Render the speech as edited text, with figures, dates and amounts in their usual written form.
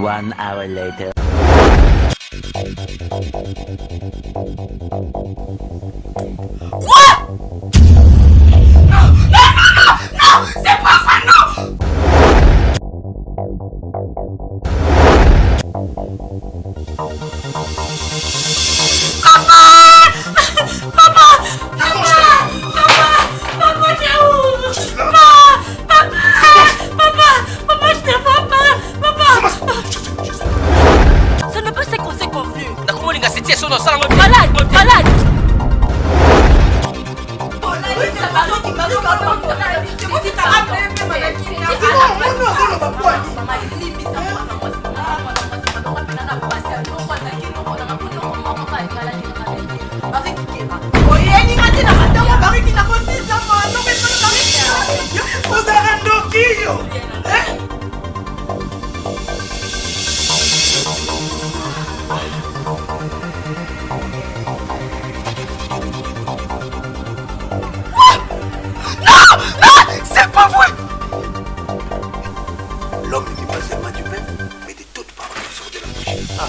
1 hour later. Quoi? Non, non, non, non, c'est pas ça, non. Papa, papa, t'es où? Papa, je te vois pas, papa. Ce n'est pas ce qu'on s'est convenu. Malade, malade. C'est pas vrai! L'homme n'est pas seulement du peuple, mais de toutes paroles qui sortent de la bouche. Ah,